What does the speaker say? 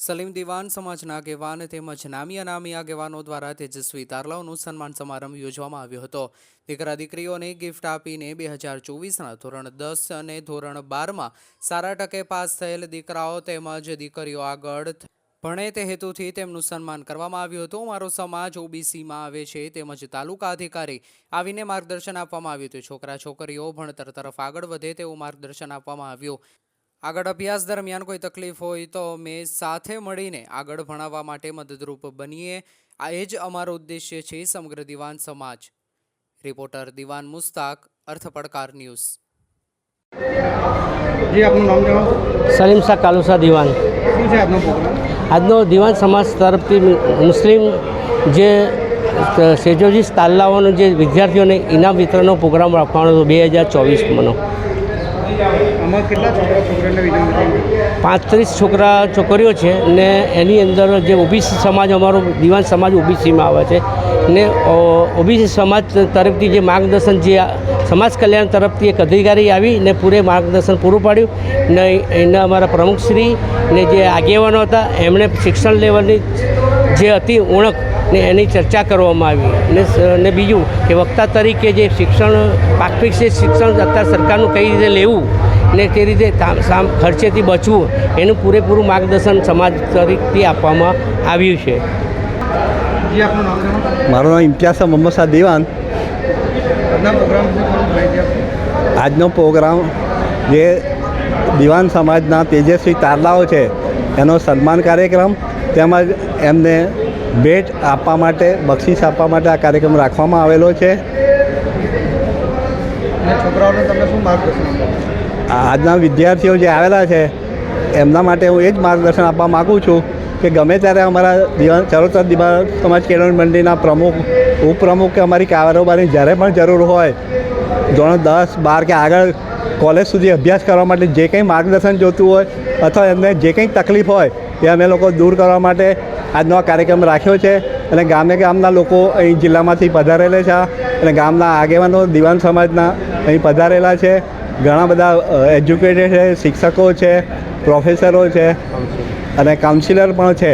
સલીમ દિવાન સમાજના આગેવાન તેમજ નામી અનામી આગેવાનો દ્વારા તેજસ્વી તારલાઓનું સન્માન સમારંભ યોજવામાં આવ્યો હતો। દીકરા દીકરીઓને ગિફ્ટ આપીને 2024ના ધોરણ 10 અને ધોરણ 12માં સારા ટકે પાસ થયેલ દીકરાઓ તેમજ દીકરીઓ આગળ ભણે તે હેતુથી તેમનું સન્માન કરવામાં આવ્યું હતું। મારો સમાજ ઓબીસીમાં આવે છે તેમજ તાલુકા અધિકારી આવીને માર્ગદર્શન આપવામાં આવ્યું હતું। છોકરા છોકરીઓ ભણતર તરફ આગળ વધે તેવું માર્ગદર્શન આપવામાં આવ્યું। આગળ અભ્યાસ દરમિયાન કોઈ તકલીફ હોય તો અમે સાથે મળીને આગળ ભણાવવા માટે મદદરૂપ બનીએ, આ એ જ અમારો ઉદ્દેશ્ય છે। સમગ્ર દિવાન સમાજ। રિપોર્ટર દિવાન મુસ્તાક, અર્થ પડકાર ન્યૂઝ। जी आपનું નામ જણાવો। સલીમ શાહ કાલુસા દિવાન। શું છે આપનો પ્રોગ્રામ? આજનો દિવાન સમાજ તરફથી મુસ્લિમ જે સેજોજી તાલ્લાઓનો જે વિદ્યાર્થીઓને ઇનામ વિતરણનો પ્રોગ્રામ રાખવાનો હતો 2024માં। આમાં કેટલા છોકરા છોકરીઓને વિતરણ કર્યું? 35 છોકરા છોકરીઓ છે ને એની અંદર જે ઓબીસી સમાજ, અમારો દિવાન સમાજ ઓબીસીમાં આવે છે ને ઓબીસી સમાજ તરફથી જે માર્ગદર્શન, જે સમાજ કલ્યાણ તરફથી એક અધિકારી આવી ને પૂરે માર્ગદર્શન પૂરું પાડ્યું ને એના અમારા પ્રમુખશ્રી ને જે આગેવાનો હતા એમણે શિક્ષણ લેવલની જે હતી ઉણપ ને એની ચર્ચા કરવામાં આવી ને બીજું કે વક્તા તરીકે જે શિક્ષણ પ્રાથમિક શિક્ષણ અત્યારે સરકારનું કઈ રીતે લેવું ને તે રીતે ખર્ચેથી બચવું એનું પૂરેપૂરું માર્ગદર્શન સમાજ તરફથી આપવામાં આવ્યું છે। જી આપનું નામ જણાવો। મારું નામ ઇમ્તિયાઝ મોહમ્મદ શાહ દિવાન। આજના પ્રોગ્રામ વિશે થોડું માહિતી આપો। આજનો પ્રોગ્રામ જે દિવાન સમાજના તેજસ્વી તારલાઓ છે એનો સન્માન કાર્યક્રમ તેમજ એમને ભેટ આપવા માટે, બક્ષિસ આપવા માટે આ કાર્યક્રમ રાખવામાં આવેલો છે। અને છોકરાઓને તમે શું માર્ગદર્શન આપો? આજના વિદ્યાર્થીઓ જે આવેલા છે એમના માટે હું એ જ માર્ગદર્શન આપવા માગું છું કે ગમે ત્યારે અમારા દિવાન ચરોતર દિવાન સમાજ કેળવણી મંડળીના પ્રમુખ, ઉપપ્રમુખ કે અમારી કારોબારની જ્યારે પણ જરૂર હોય, ધોરણ 10, 12 કે આગળ કોલેજ સુધી અભ્યાસ કરવા માટે જે કંઈ માર્ગદર્શન જોતું હોય અથવા એમને જે કંઈ તકલીફ હોય એ અમે લોકો દૂર કરવા માટે આજનો આ કાર્યક્રમ રાખ્યો છે। અને ગામે ગામના લોકો અહીં જિલ્લામાંથી પધારેલા છે અને ગામના આગેવાનો દિવાન સમાજના અહીં પધારેલા છે। ઘણા બધા એજ્યુકેટેડ છે, શિક્ષકો છે, પ્રોફેસરો છે અને કાઉન્સિલર પણ છે।